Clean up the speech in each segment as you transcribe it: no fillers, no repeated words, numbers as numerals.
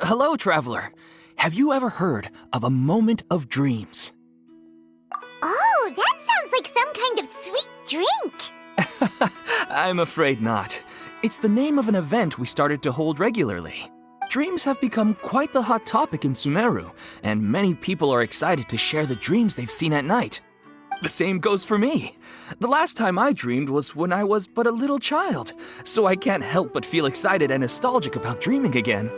Hello, traveler. Have you ever heard of a moment of dreams? Oh, that sounds like some kind of sweet drink. I'm afraid not. It's the name of an event we started to hold regularly. Dreams have become quite the hot topic in Sumeru, and many people are excited to share the dreams they've seen at night. The same goes for me. The last time I dreamed was when I was but a little child, so I can't help but feel excited and nostalgic about dreaming again.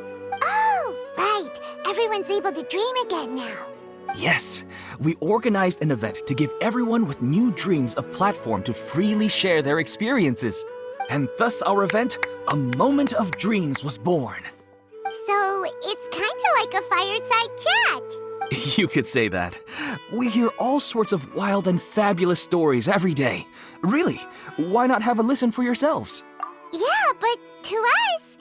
Oh, right. Everyone's able to dream again now. Yes, we organized an event to give everyone with new dreams a platform to freely share their experiences. And thus our event, A Moment of Dreams, was born. So, it's kind of like a fireside chat. You could say that. We hear all sorts of wild and fabulous stories every day. Really, why not have a listen for yourselves? Yeah, but to us,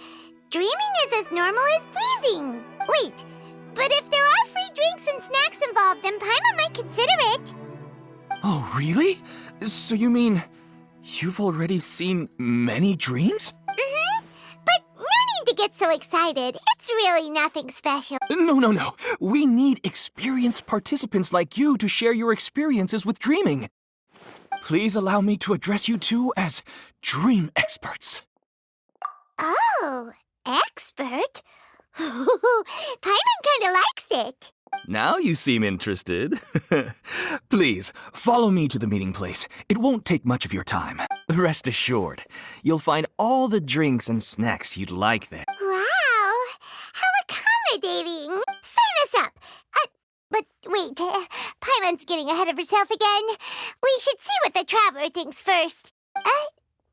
dreaming is as normal as breathing. Wait, but if there are free drinks and snacks involved, then Paimon might consider it. Oh, really? So you mean you've already seen many dreams? But no need to get so excited. It's really nothing special. No. We need experienced participants like you to share your experiences with dreaming. Please allow me to address you two as dream experts. Oh, expert? Paimon kinda likes it. Now you seem interested. Please, follow me to the meeting place. It won't take much of your time. Rest assured, you'll find all the drinks and snacks you'd like there. Wow, how accommodating. Sign us up. But wait, Paimon's getting ahead of herself again. We should see what the traveler thinks first.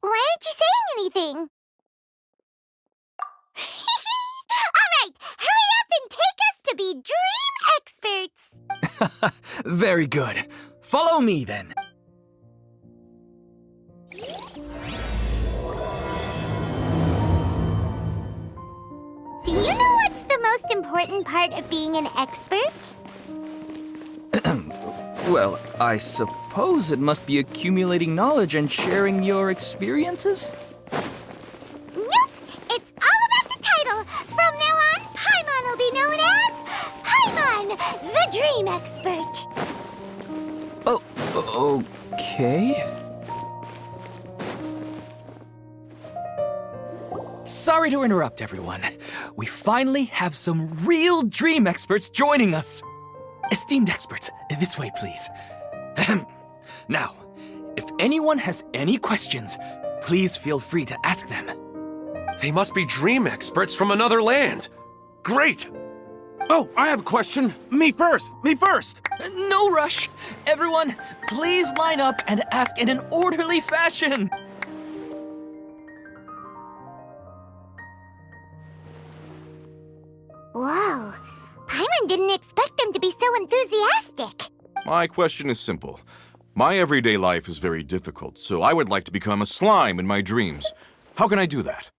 Why aren't you saying anything? All right, hurry up and take us to be dream experts. Very good. Follow me then. Do you know what's the most important part of being an expert? Well, I suppose it must be accumulating knowledge and sharing your experiences? Nope! It's all about the title. From now on, Paimon will be known as Paimon, the Dream Expert. Oh, okay. Sorry to interrupt, everyone. We finally have some real dream experts joining us. Esteemed experts, this way, please. Ahem. Now, if anyone has any questions, please feel free to ask them. They must be dream experts from another land. Great! Oh, I have a question. Me first. No rush. Everyone, please line up and ask in an orderly fashion. Whoa, Paimon didn't expect them to be so enthusiastic. My question is simple. My everyday life is very difficult, so I would like to become a slime in my dreams. How can I do that?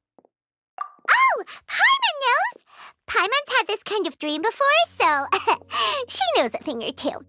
Oh, Paimon knows! Paimon's had this kind of dream before, so she knows a thing or two.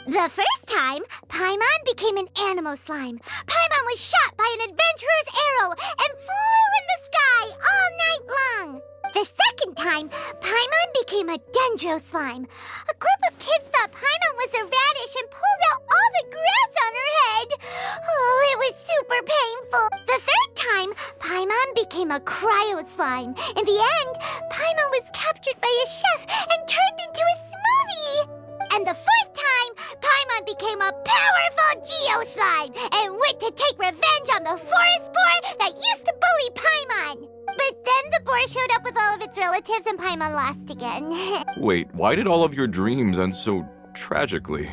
The first time, Paimon became an animal slime. Paimon was shot by an adventurer's arrow and flew in the sky all night long. The second time, Paimon became a dendro slime. A group of kids thought Paimon was a radish and pulled out all the grass on her head. Oh, it was super painful. The third time, Paimon became a cryo slime. In the end, Paimon was captured by a chef and turned into a smoothie. And the fourth time, Paimon became a powerful geo slime and went to take revenge on the forest boar that used to bully Paimon. But then the boar showed up with all of its relatives and Paimon lost again. Wait, why did all of your dreams end so tragically?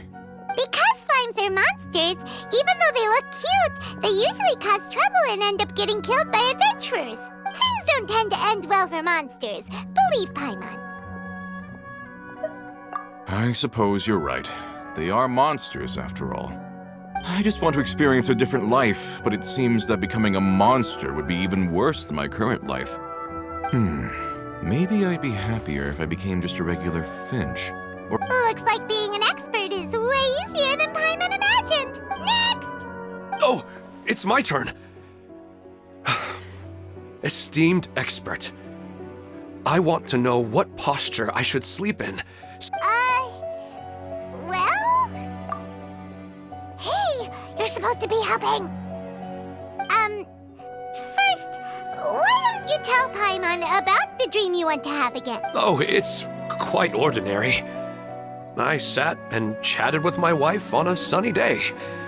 Because slimes are monsters, even though they look cute, they usually cause trouble and end up getting killed by adventurers. Things don't tend to end well for monsters. Believe Paimon. I suppose you're right. They are monsters, after all. I just want to experience a different life, but it seems that becoming a monster would be even worse than my current life. Maybe I'd be happier if I became just a regular finch. Or Looks like being an expert is way easier than Paimon imagined. Next! Oh, it's my turn. Esteemed expert, I want to know what posture I should sleep in. Well? Hey, you're supposed to be helping. First, why don't you tell Paimon about the dream you want to have again? Oh, it's quite ordinary. I sat and chatted with my wife on a sunny day.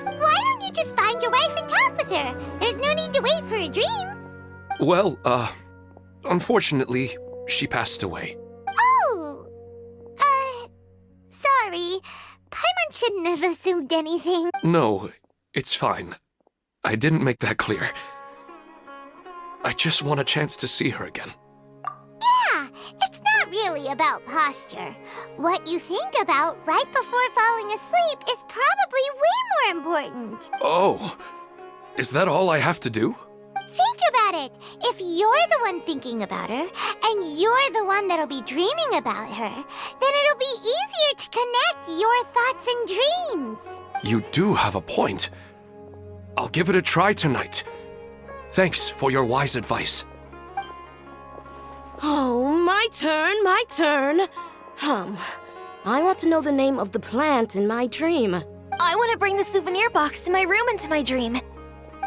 Why don't you just find your wife and talk with her? There's no need to wait for a dream. Well, unfortunately, she passed away. Oh, sorry. Paimon shouldn't have assumed anything. No, it's fine. I didn't make that clear. I just want a chance to see her again. Yeah, it's not really about posture. What you think about right before falling asleep is probably way more important. Oh, is that all I have to do? Think about it. If you're the one thinking about her, and you're the one that'll be dreaming about her, then it'll be easier to connect your thoughts and dreams. You do have a point. I'll give it a try tonight. Thanks for your wise advice. Oh, my turn. I want to know the name of the plant in my dream. I want to bring the souvenir box to my room into my dream.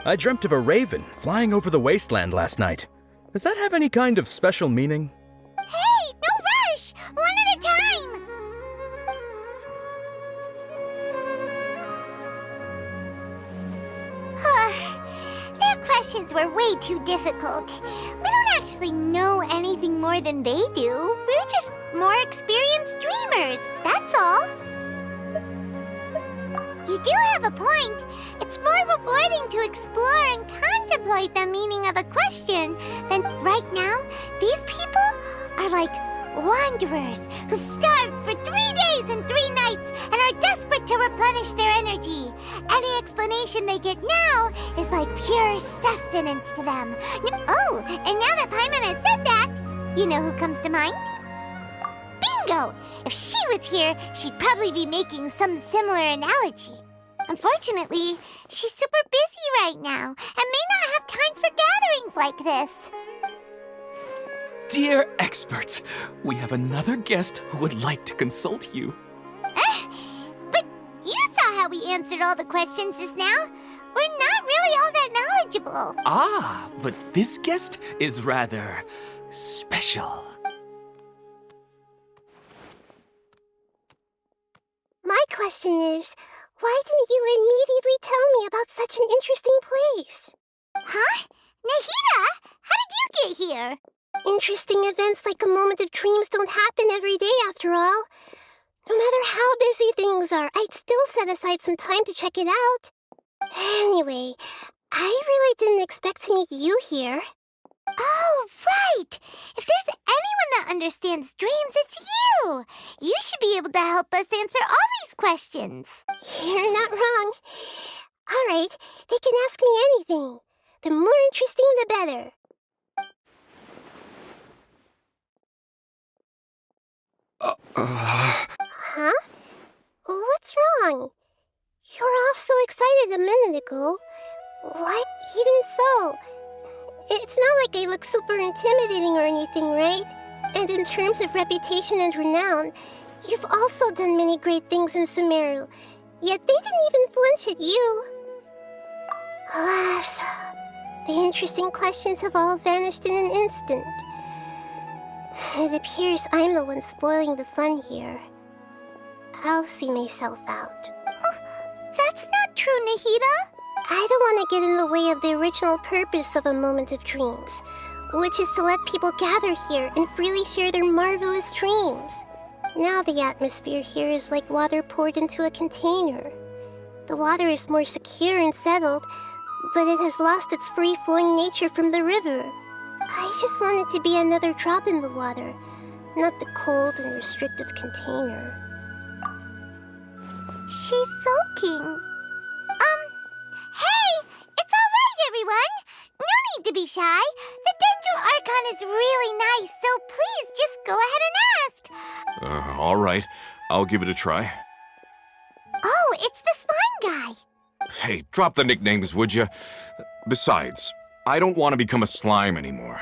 I dreamt of a raven flying over the wasteland last night. Does that have any kind of special meaning? Hey, no rush! One at a time! Their questions were way too difficult. We don't actually know anything more than they do. We're just more experienced dreamers, that's all. You do have a point. It's more rewarding to explore and contemplate the meaning of a question than right now. These people are like wanderers who've starved for 3 days and 3 nights and are desperate to replenish their energy. Any explanation they get now is like pure sustenance to them. Oh, and now that Paimon has said that, you know who comes to mind? Bingo! If she was here, she'd probably be making some similar analogy. Unfortunately, she's super busy right now and may not have time for gatherings like this. Dear experts, we have another guest who would like to consult you. But you saw how we answered all the questions just now. We're not really all that knowledgeable. Ah, but this guest is rather special. My question is, why didn't you immediately tell me about such an interesting place? Huh? Nahida, how did you get here? Interesting events like a moment of dreams don't happen every day after all. No matter how busy things are, I'd still set aside some time to check it out. Anyway, I really didn't expect to meet you here. Oh, right! If there's anyone that understands dreams, it's you! You should be able to help us answer all these questions. You're not wrong. All right, they can ask me anything. The more interesting, the better. Huh? What's wrong? You were all so excited a minute ago. What? Even so, it's not like I look super intimidating or anything, right? And in terms of reputation and renown, you've also done many great things in Sumeru, yet they didn't even flinch at you. Alas, the interesting questions have all vanished in an instant. It appears I'm the one spoiling the fun here. I'll see myself out. That's not true, Nahida. I don't want to get in the way of the original purpose of a moment of dreams, which is to let people gather here and freely share their marvelous dreams. Now the atmosphere here is like water poured into a container. The water is more secure and settled, but it has lost its free-flowing nature from the river. I just want it to be another drop in the water, not the cold and restrictive container. She's sulking. Hey! It's all right, everyone! No need to be shy. The Dendro Archon is really nice, so please just go ahead and ask. All right. I'll give it a try. Oh, it's the slime guy. Hey, drop the nicknames, would you? Besides, I don't want to become a slime anymore.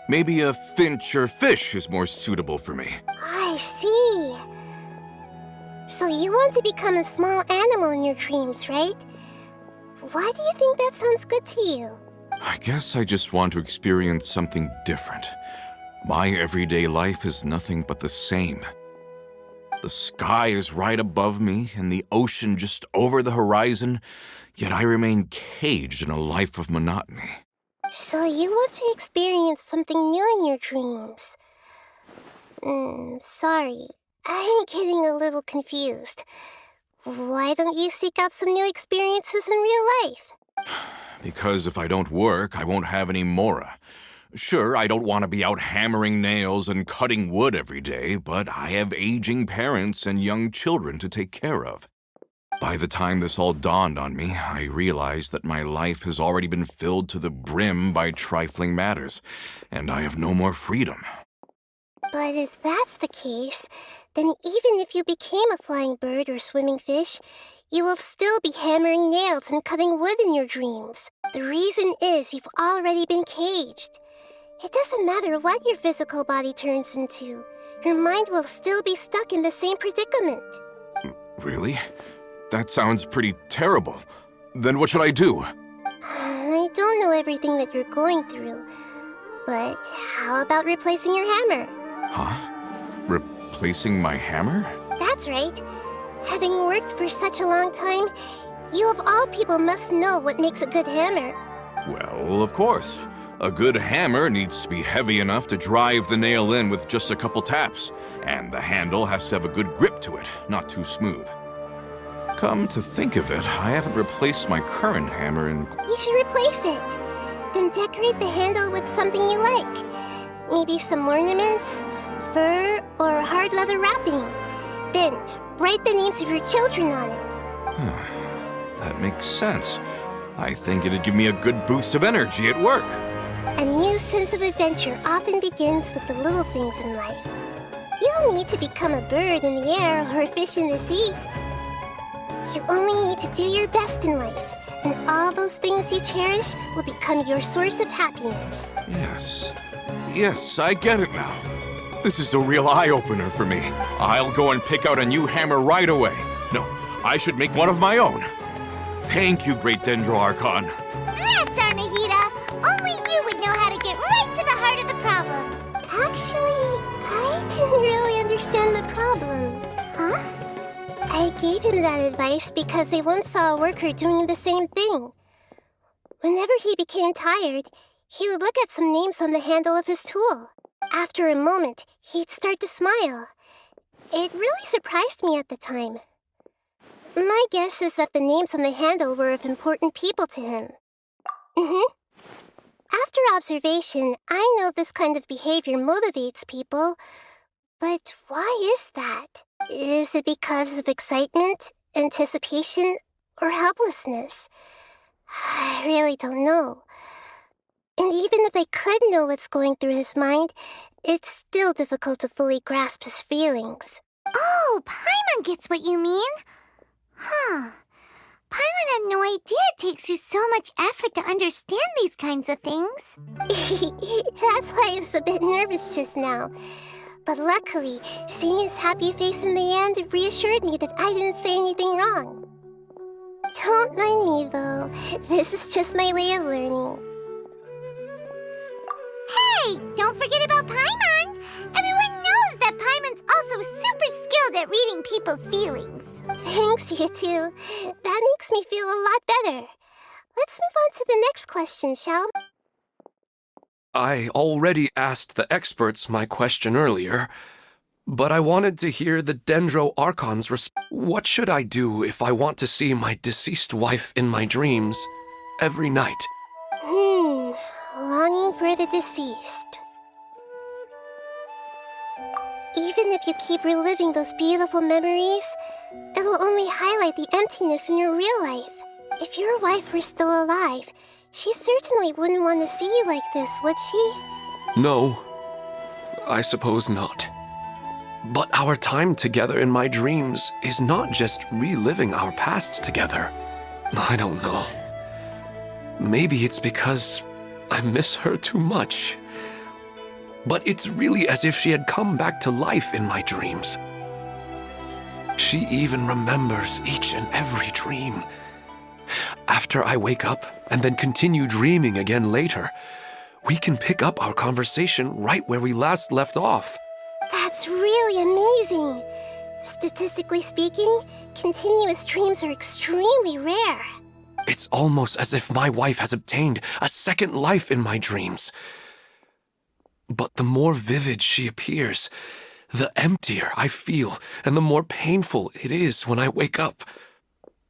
Maybe a finch or fish is more suitable for me. I see. So you want to become a small animal in your dreams, right? Why do you think that sounds good to you? I guess I just want to experience something different. My everyday life is nothing but the same. The sky is right above me and the ocean just over the horizon, yet I remain caged in a life of monotony. So you want to experience something new in your dreams? Sorry. I'm getting a little confused. Why don't you seek out some new experiences in real life? Because if I don't work, I won't have any mora. Sure, I don't want to be out hammering nails and cutting wood every day, but I have aging parents and young children to take care of. By the time this all dawned on me, I realized that my life has already been filled to the brim by trifling matters, and I have no more freedom. But if that's the case, then even if you became a flying bird or swimming fish, you will still be hammering nails and cutting wood in your dreams. The reason is you've already been caged. It doesn't matter what your physical body turns into. Your mind will still be stuck in the same predicament. Really? That sounds pretty terrible. Then what should I do? I don't know everything that you're going through, but how about replacing your hammer? Huh? Replacing my hammer? That's right. Having worked for such a long time, you of all people must know what makes a good hammer. Well, of course. A good hammer needs to be heavy enough to drive the nail in with just a couple taps, and the handle has to have a good grip to it, not too smooth. Come to think of it, I haven't replaced my current hammer in... You should replace it. Then decorate the handle with something you like. Maybe some ornaments, fur, or hard leather wrapping. Then, write the names of your children on it. That makes sense. I think it'd give me a good boost of energy at work. A new sense of adventure often begins with the little things in life. You don't need to become a bird in the air or a fish in the sea. You only need to do your best in life, and all those things you cherish will become your source of happiness. Yes, I get it now. This is a real eye-opener for me. I'll go and pick out a new hammer right away. No, I should make one of my own. Thank you, Great Dendro Archon. That's our Nahida! Only you would know how to get right to the heart of the problem. Actually, I didn't really understand the problem. Huh? I gave him that advice because I once saw a worker doing the same thing. Whenever he became tired, he would look at some names on the handle of his tool. After a moment, he'd start to smile. It really surprised me at the time. My guess is that the names on the handle were of important people to him. After observation, I know this kind of behavior motivates people. But why is that? Is it because of excitement, anticipation, or helplessness? I really don't know. And even if I could know what's going through his mind, it's still difficult to fully grasp his feelings. Oh, Paimon gets what you mean. Huh. Paimon had no idea it takes you so much effort to understand these kinds of things. That's why I was a bit nervous just now. But luckily, seeing his happy face in the end reassured me that I didn't say anything wrong. Don't mind me, though. This is just my way of learning. Hey, don't forget about Paimon! Everyone knows that Paimon's also super skilled at reading people's feelings. Thanks, you two. That makes me feel a lot better. Let's move on to the next question, shall we? I already asked the experts my question earlier, but I wanted to hear the Dendro Archon's response. What should I do if I want to see my deceased wife in my dreams every night? Longing for the deceased. Even if you keep reliving those beautiful memories, it'll only highlight the emptiness in your real life. If your wife were still alive, she certainly wouldn't want to see you like this, would she? No, I suppose not. But our time together in my dreams is not just reliving our past together. I don't know. Maybe it's because I miss her too much. but it's really as if she had come back to life in my dreams. She even remembers each and every dream. After I wake up and then continue dreaming again later, we can pick up our conversation right where we last left off. That's really amazing. Statistically speaking, continuous dreams are extremely rare. It's almost as if my wife has obtained a second life in my dreams. But the more vivid she appears, the emptier I feel and the more painful it is when I wake up.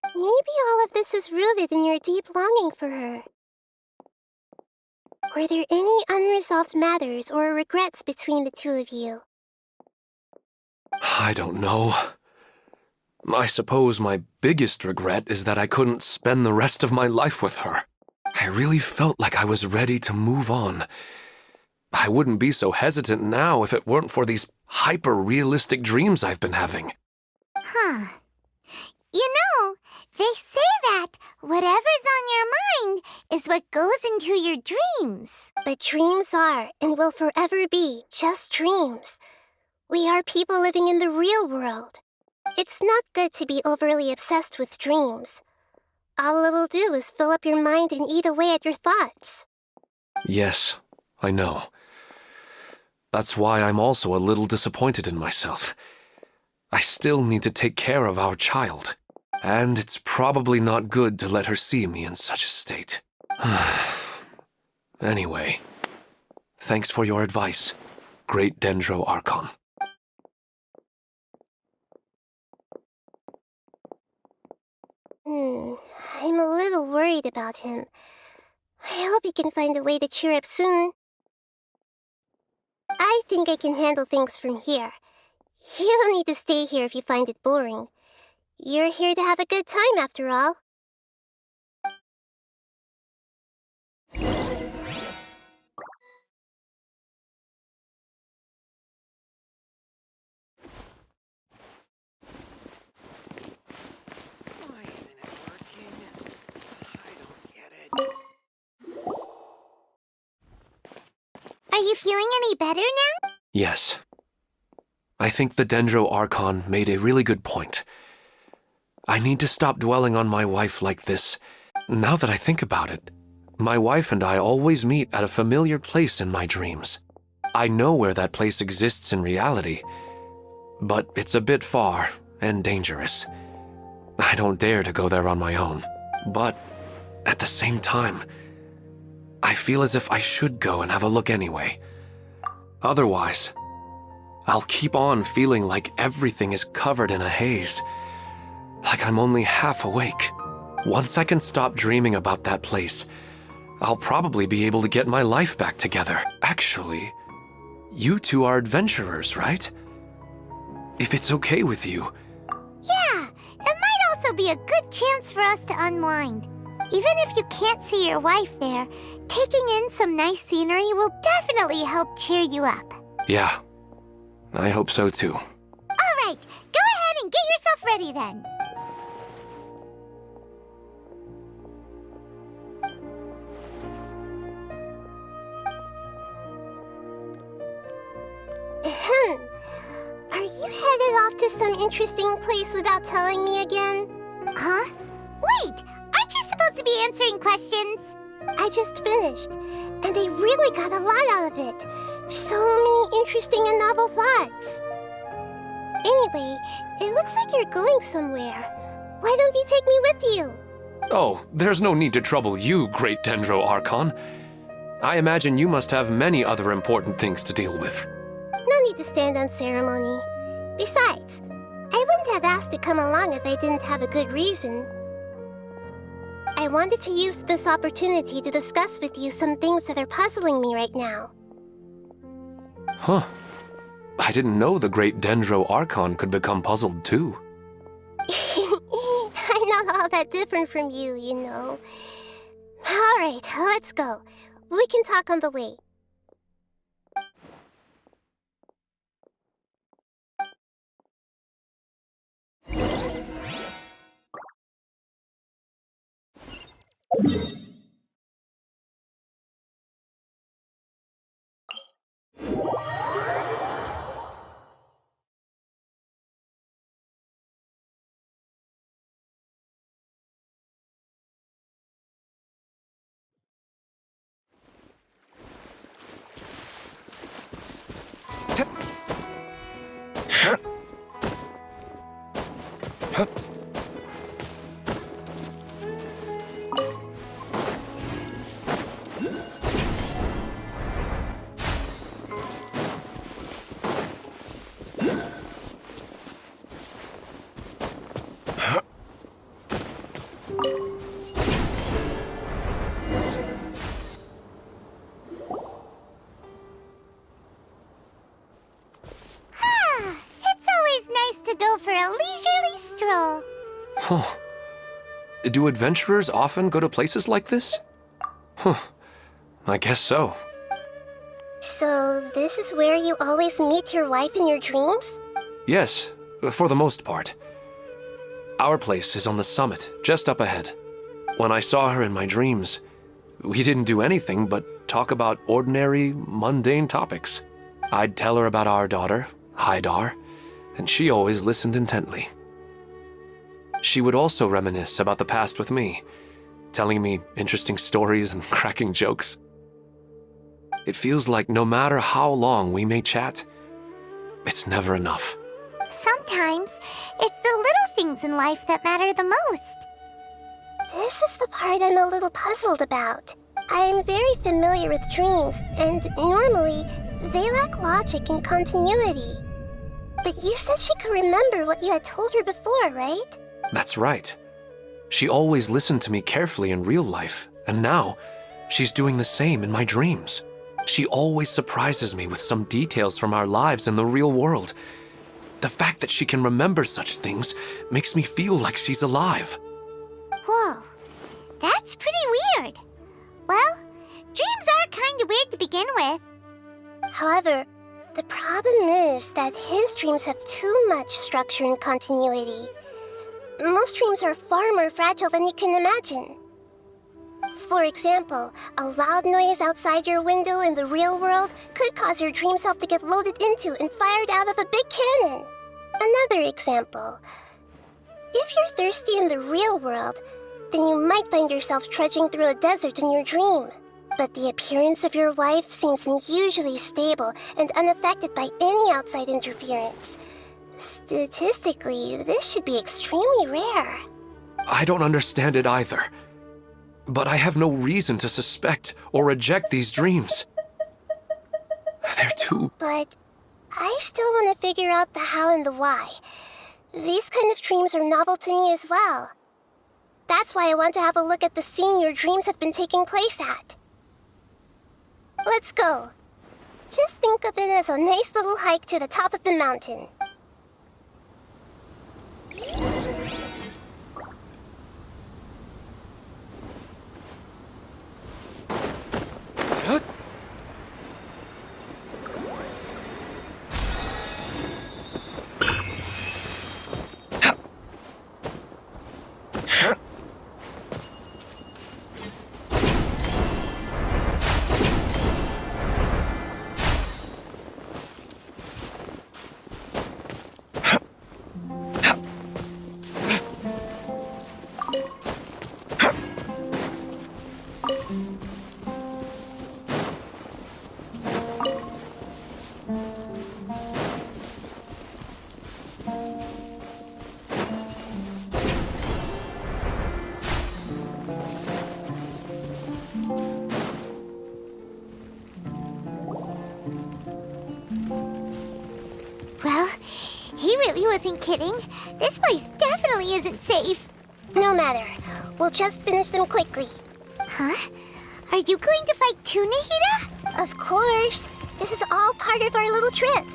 Maybe all of this is rooted in your deep longing for her. Were there any unresolved matters or regrets between the two of you? I don't know. I suppose my biggest regret is that I couldn't spend the rest of my life with her. I really felt like I was ready to move on. I wouldn't be so hesitant now if it weren't for these hyper-realistic dreams I've been having. Huh. You know, they say that whatever's on your mind is what goes into your dreams. But dreams are and will forever be just dreams. We are people living in the real world. It's not good to be overly obsessed with dreams. All it'll do is fill up your mind and eat away at your thoughts. Yes, I know. That's why I'm also a little disappointed in myself. I still need to take care of our child, and it's probably not good to let her see me in such a state. Anyway, thanks for your advice, Great Dendro Archon. I'm a little worried about him. I hope he can find a way to cheer up soon. I think I can handle things from here. You don't need to stay here if you find it boring. You're here to have a good time, after all. Why isn't it working? I don't get it. Are you feeling any better now? Yes. I think the Dendro Archon made a really good point. I need to stop dwelling on my wife like this. Now that I think about it, my wife and I always meet at a familiar place in my dreams. I know where that place exists in reality, but it's a bit far and dangerous. I don't dare to go there on my own. But at the same time, I feel as if I should go and have a look anyway. Otherwise, I'll keep on feeling like everything is covered in a haze, like I'm only half awake. Once I can stop dreaming about that place, I'll probably be able to get my life back together. Actually, you two are adventurers, right? If it's okay with you. Yeah, it might also be a good chance for us to unwind. Even if you can't see your wife there, taking in some nice scenery will definitely help cheer you up. Yeah, I hope so too. All right, go ahead and get yourself ready then. Are you headed off to some interesting place without telling me again? Huh? Wait, aren't you supposed to be answering questions? I just finished, and I really got a lot out of it. So many interesting and novel thoughts. Anyway, it looks like you're going somewhere. Why don't you take me with you? Oh, there's no need to trouble you, Great Dendro Archon. I imagine you must have many other important things to deal with. No need to stand on ceremony. Besides, I wouldn't have asked to come along if I didn't have a good reason. I wanted to use this opportunity to discuss with you some things that are puzzling me right now. Huh. I didn't know the Great Dendro Archon could become puzzled too. I'm not all that different from you, you know. All right, let's go. We can talk on the way. to go for a leisurely stroll. Huh. Do adventurers often go to places like this? Huh. I guess so. So, this is where you always meet your wife in your dreams? Yes, for the most part. Our place is on the summit, just up ahead. When I saw her in my dreams, we didn't do anything but talk about ordinary, mundane topics. I'd tell her about our daughter, Haidar, and she always listened intently. She would also reminisce about the past with me, telling me interesting stories and cracking jokes. It feels like no matter how long we may chat, it's never enough. Sometimes, it's the little things in life that matter the most. This is the part I'm a little puzzled about. I'm very familiar with dreams, and normally, they lack logic and continuity. But you said she could remember what you had told her before, right? That's right. She always listened to me carefully in real life, and now, she's doing the same in my dreams. She always surprises me with some details from our lives in the real world. The fact that she can remember such things makes me feel like she's alive. Whoa, that's pretty weird. Well, dreams are kind of weird to begin with. However, the problem is that his dreams have too much structure and continuity. Most dreams are far more fragile than you can imagine. For example, a loud noise outside your window in the real world could cause your dream self to get loaded into and fired out of a big cannon. Another example. If you're thirsty in the real world, then you might find yourself trudging through a desert in your dream. But the appearance of your wife seems unusually stable and unaffected by any outside interference. Statistically, this should be extremely rare. I don't understand it either. But I have no reason to suspect or reject these dreams. They're too... But I still want to figure out the how and the why. These kind of dreams are novel to me as well. That's why I want to have a look at the scene your dreams have been taking place at. Let's go. Just think of it as a nice little hike to the top of the mountain. Well, he really wasn't kidding. This place definitely isn't safe. No matter. We'll just finish them quickly. Huh? Are you going to fight too, Nahida? Of course. This is all part of our little trip.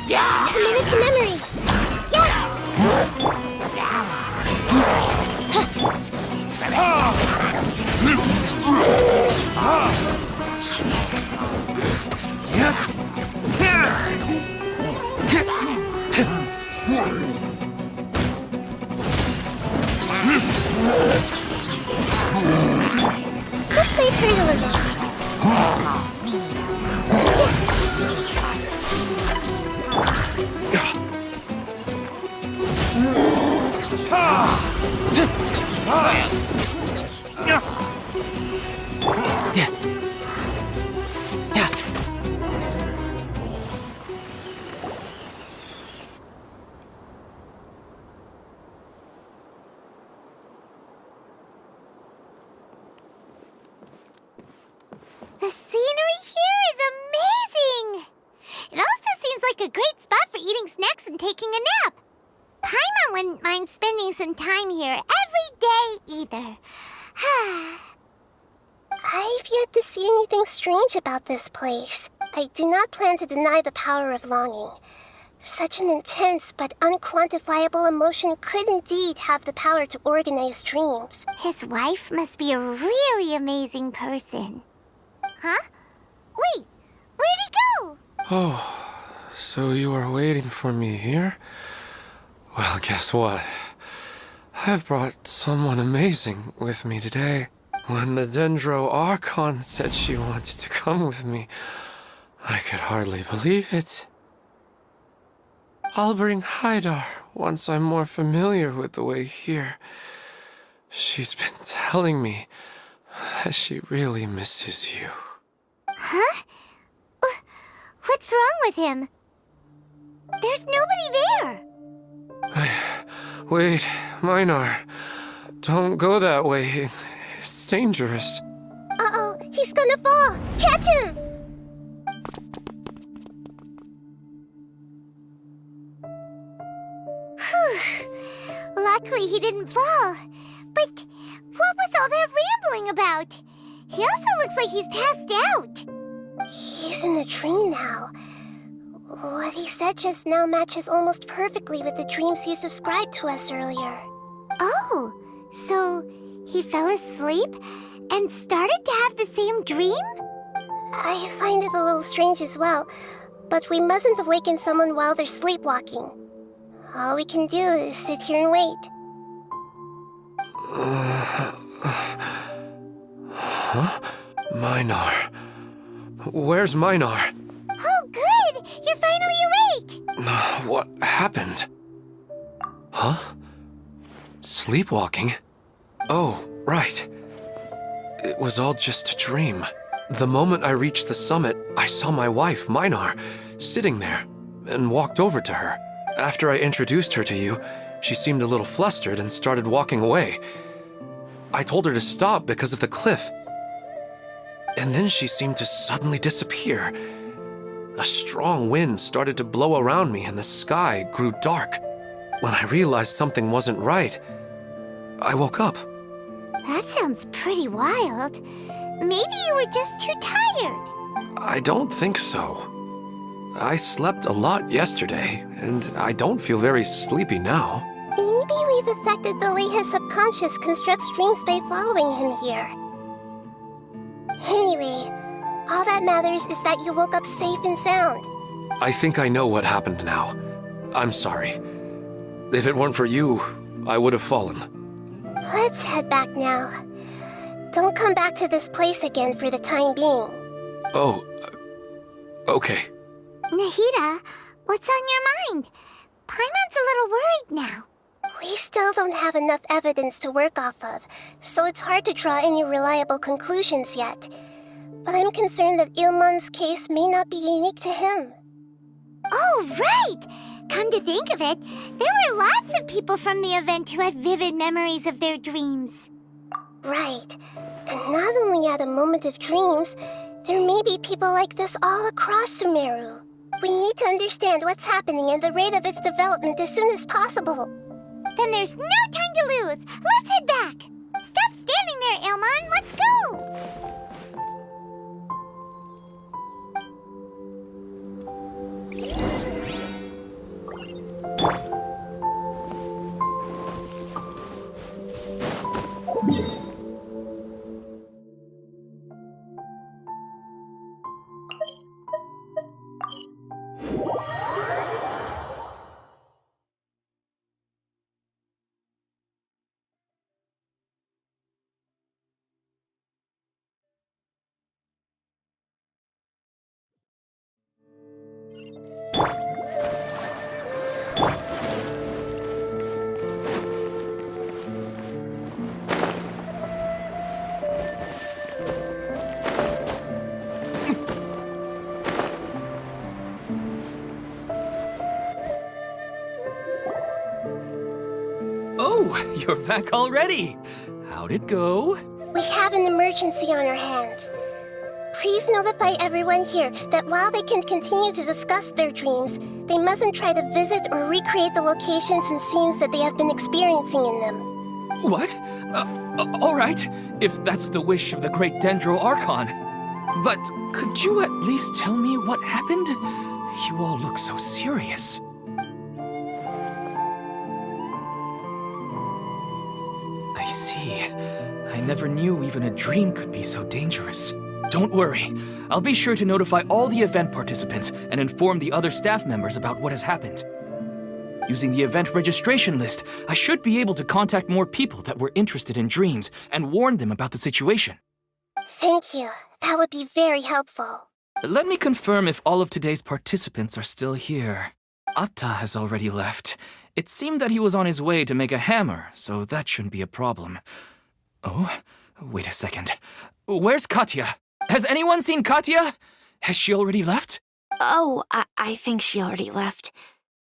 Yeah! Commit it to memory. Just wait for it a little. The scenery here is amazing! It also seems like a great spot for eating snacks and taking a nap. Paimon wouldn't mind spending some time here every day either. I've yet to see anything strange about this place. I do not plan to deny the power of longing. Such an intense but unquantifiable emotion could indeed have the power to organize dreams. His wife must be a really amazing person. Huh? Wait, where'd he go? Oh, so you are waiting for me here? Well, guess what? I've brought someone amazing with me today. When the Dendro Archon said she wanted to come with me, I could hardly believe it. I'll bring Haidar once I'm more familiar with the way here. She's been telling me that she really misses you. Huh? What's wrong with him? There's nobody there. Wait, Minar. Don't go that way. It's dangerous. Uh-oh, he's gonna fall! Catch him! Luckily he didn't fall. But what was all that rambling about? He also looks like he's passed out. He's in a dream now. What he said just now matches almost perfectly with the dreams he's described to us earlier. Oh, so he fell asleep and started to have the same dream? I find it a little strange as well, but we mustn't awaken someone while they're sleepwalking. All we can do is sit here and wait. Huh? Minar. Where's Minar? Oh, good! You're finally awake! What happened? Huh? Sleepwalking? Oh, right. It was all just a dream. The moment I reached the summit, I saw my wife, Minar, sitting there, and walked over to her. After I introduced her to you, she seemed a little flustered and started walking away. I told her to stop because of the cliff. And then she seemed to suddenly disappear. A strong wind started to blow around me and the sky grew dark. When I realized something wasn't right, I woke up. That sounds pretty wild. Maybe you were just too tired. I don't think so. I slept a lot yesterday, and I don't feel very sleepy now. Maybe we've affected the way his subconscious constructs dreams by following him here. Anyway, all that matters is that you woke up safe and sound. I think I know what happened now. I'm sorry. If it weren't for you, I would have fallen. Let's head back now. Don't come back to this place again for the time being. Oh, okay. Nahida, what's on your mind? Paimon's a little worried now. We still don't have enough evidence to work off of, so it's hard to draw any reliable conclusions yet. But I'm concerned that Ilmon's case may not be unique to him. Oh, right! Come to think of it, there were lots of people from the event who had vivid memories of their dreams. Right. And not only at a moment of dreams, there may be people like this all across Sumeru. We need to understand what's happening and the rate of its development as soon as possible. Then there's no time to lose. Let's head back. Stop standing there, Ilmon. Let's go. Oh, you're back already. How'd it go? We have an emergency on our hands. Please notify everyone here that while they can continue to discuss their dreams, they mustn't try to visit or recreate the locations and scenes that they have been experiencing in them. What? All right, if that's the wish of the great Dendro Archon. But could you at least tell me what happened? You all look so serious. I see. I never knew even a dream could be so dangerous. Don't worry. I'll be sure to notify all the event participants and inform the other staff members about what has happened. Using the event registration list, I should be able to contact more people that were interested in dreams and warn them about the situation. Thank you. That would be very helpful. Let me confirm if all of today's participants are still here. Atta has already left. It seemed that he was on his way to make a hammer, so that shouldn't be a problem. Oh, wait a second. Where's Katya? Has anyone seen Katya? Has she already left? Oh, I think she already left.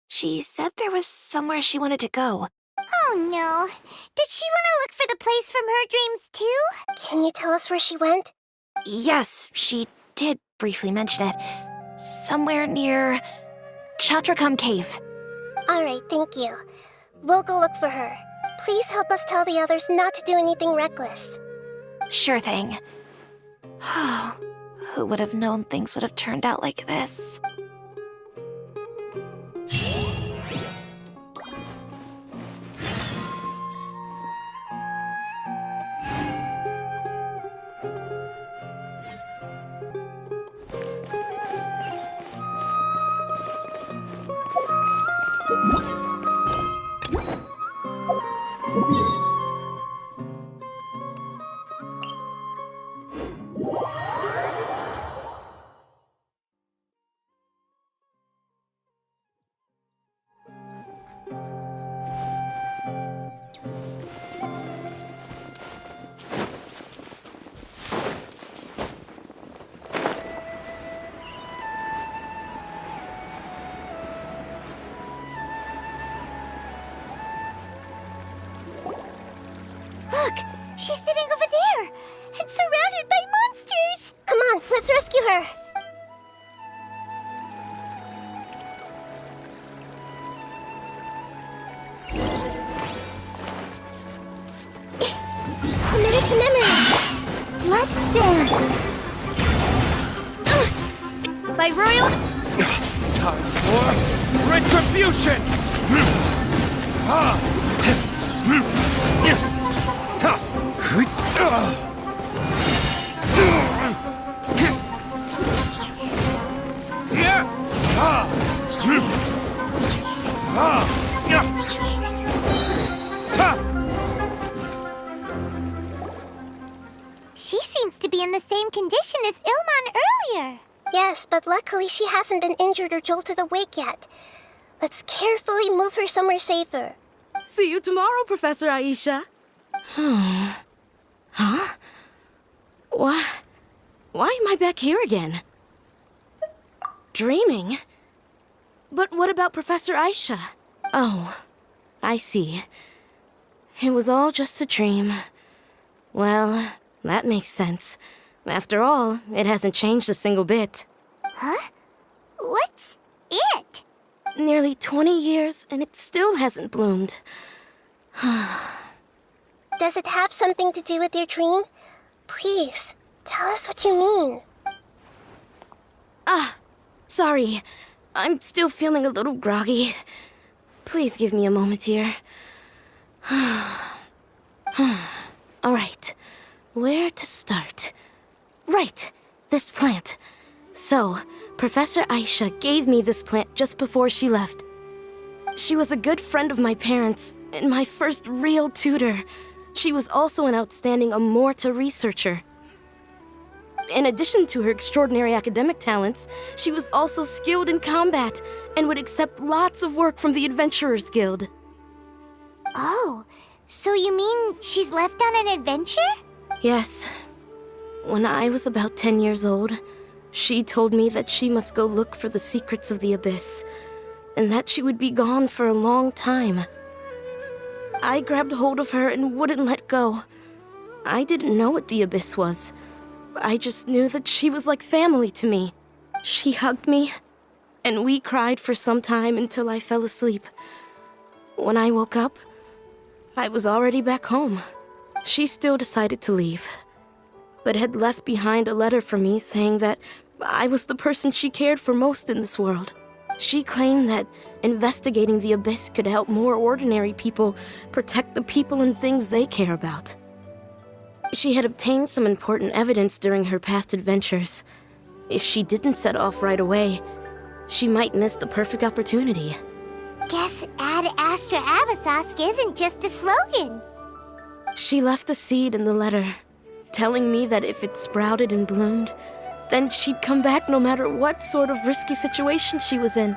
She said there was somewhere she wanted to go. Oh no. Did she want to look for the place from her dreams too? Can you tell us where she went? Yes, she did briefly mention it. Somewhere near Chatrakam Cave. Alright, thank you. We'll go look for her. Please help us tell the others not to do anything reckless. Sure thing. Who would have known things would have turned out like this? Look! She's sitting over there! And surrounded by monsters! Come on, let's rescue her! Commit it to memory! Let's dance! By royal... Time for retribution! She seems to be in the same condition as Ilman earlier. Yes, but luckily she hasn't been injured or jolted awake yet. Let's carefully move her somewhere safer. See you tomorrow, Professor Aisha. Huh? Why am I back here again? Dreaming? But what about Professor Aisha? Oh, I see. It was all just a dream. Well, that makes sense. After all, it hasn't changed a single bit. Huh? What's it? Nearly 20 years, and it still hasn't bloomed. Does it have something to do with your dream? Please, tell us what you mean. Sorry. I'm still feeling a little groggy. Please give me a moment here. Alright, where to start? Right, this plant. So, Professor Aisha gave me this plant just before she left. She was a good friend of my parents, and my first real tutor. She was also an outstanding Amorta researcher. In addition to her extraordinary academic talents, she was also skilled in combat and would accept lots of work from the Adventurers Guild. Oh, so you mean she's left on an adventure? Yes. When I was about 10 years old, she told me that she must go look for the secrets of the Abyss, and that she would be gone for a long time. I grabbed hold of her and wouldn't let go. I didn't know what the Abyss was. I just knew that she was like family to me. She hugged me, and we cried for some time until I fell asleep. When I woke up, I was already back home. She still decided to leave, but had left behind a letter for me saying that I was the person she cared for most in this world. She claimed that investigating the abyss could help more ordinary people protect the people and things they care about. She had obtained some important evidence during her past adventures. If she didn't set off right away, she might miss the perfect opportunity. Guess Ad Astra Abyssosque isn't just a slogan. She left a seed in the letter, telling me that if it sprouted and bloomed, then she'd come back no matter what sort of risky situation she was in.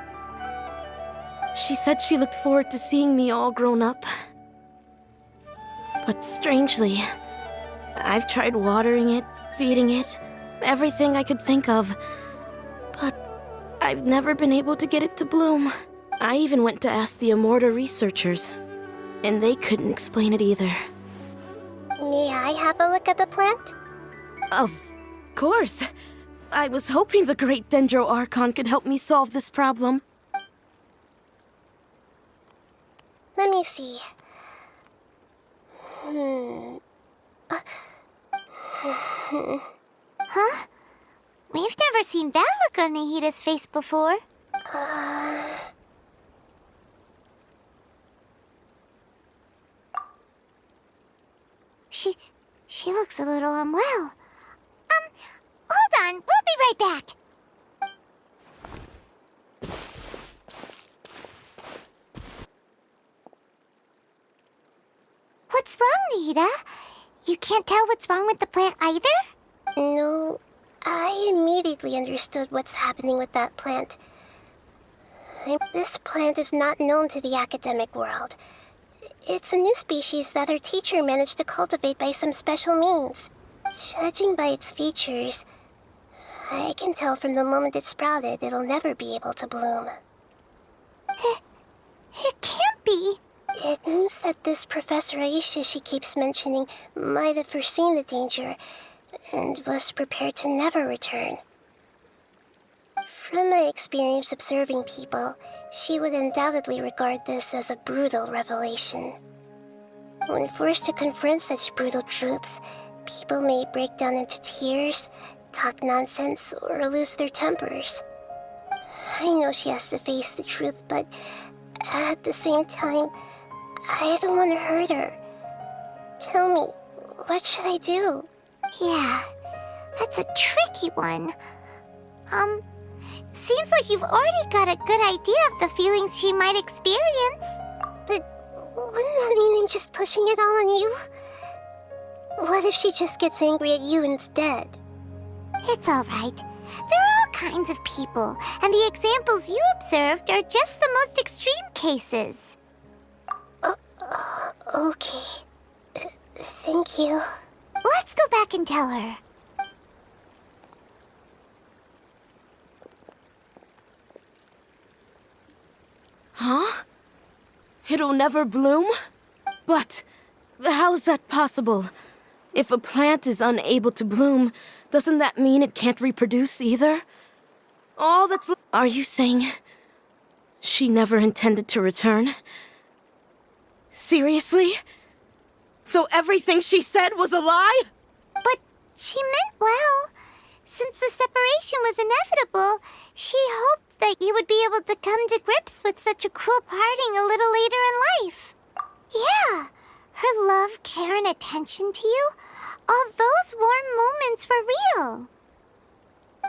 She said she looked forward to seeing me all grown up. But strangely, I've tried watering it, feeding it, everything I could think of, but I've never been able to get it to bloom. I even went to ask the Immorta researchers, and they couldn't explain it either. May I have a look at the plant? Of course. I was hoping the great Dendro Archon could help me solve this problem. Let me see. Huh? We've never seen that look on Nahida's face before. She looks a little unwell. Hold on, we'll be right back. What's wrong, Nahida? You can't tell what's wrong with the plant either? No, I immediately understood what's happening with that plant. This plant is not known to the academic world. It's a new species that our teacher managed to cultivate by some special means. Judging by its features, I can tell from the moment it sprouted it'll never be able to bloom. It can't be. It means that this Professor Aisha she keeps mentioning might have foreseen the danger and was prepared to never return. From my experience observing people, she would undoubtedly regard this as a brutal revelation. When forced to confront such brutal truths, people may break down into tears, talk nonsense, or lose their tempers. I know she has to face the truth, but at the same time, I don't want to hurt her. Tell me, what should I do? Yeah, that's a tricky one. Seems like you've already got a good idea of the feelings she might experience. But wouldn't that mean I'm just pushing it all on you? What if she just gets angry at you instead? It's all right. There are all kinds of people, and the examples you observed are just the most extreme cases. Okay. Thank you. Let's go back and tell her. Huh? It'll never bloom? But how's that possible? If a plant is unable to bloom, doesn't that mean it can't reproduce either? All that's Are you saying she never intended to return? Seriously? So everything she said was a lie? But she meant well. Since the separation was inevitable, she hoped that you would be able to come to grips with such a cruel parting a little later in life. Yeah, her love, care, and attention to you, all those warm moments were real.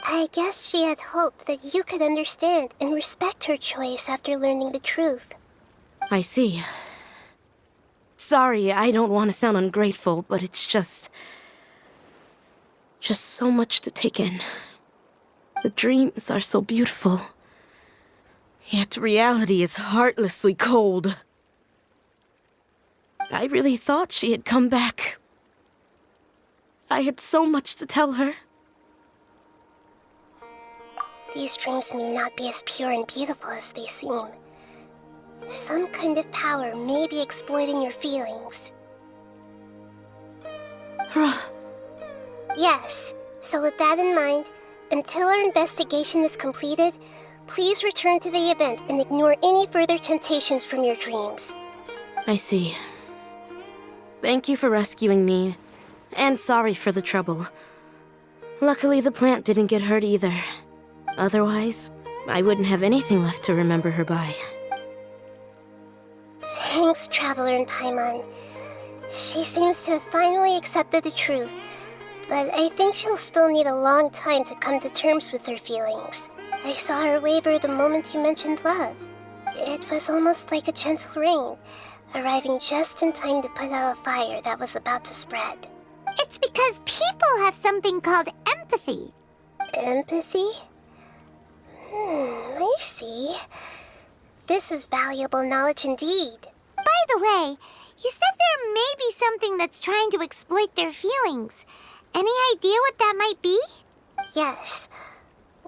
I guess she had hoped that you could understand and respect her choice after learning the truth. I see. Sorry, I don't want to sound ungrateful, but it's just so much to take in. The dreams are so beautiful, yet reality is heartlessly cold. I really thought she had come back. I had so much to tell her. These dreams may not be as pure and beautiful as they seem. Some kind of power may be exploiting your feelings. Yes, so with that in mind, until our investigation is completed, please return to the event and ignore any further temptations from your dreams. I see. Thank you for rescuing me, and sorry for the trouble. Luckily, the plant didn't get hurt either. Otherwise, I wouldn't have anything left to remember her by. Thanks, Traveler and Paimon. She seems to have finally accepted the truth, but I think she'll still need a long time to come to terms with her feelings. I saw her waver the moment you mentioned love. It was almost like a gentle rain, arriving just in time to put out a fire that was about to spread. It's because people have something called empathy. Empathy? I see. This is valuable knowledge indeed. By the way, you said there may be something that's trying to exploit their feelings. Any idea what that might be? Yes.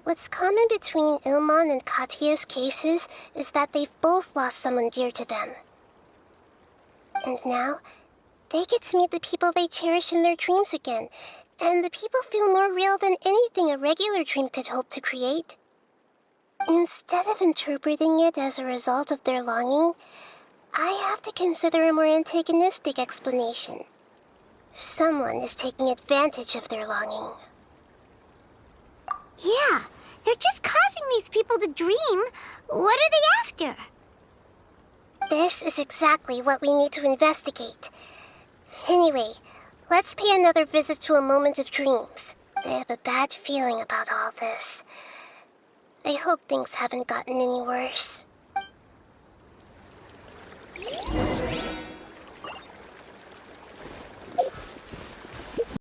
What's common between Ilmon and Katya's cases is that they've both lost someone dear to them. And now, they get to meet the people they cherish in their dreams again, and the people feel more real than anything a regular dream could hope to create. Instead of interpreting it as a result of their longing, I have to consider a more antagonistic explanation. Someone is taking advantage of their longing. Yeah, they're just causing these people to dream. What are they after? This is exactly what we need to investigate. Anyway, let's pay another visit to a moment of dreams. I have a bad feeling about all this. I hope things haven't gotten any worse.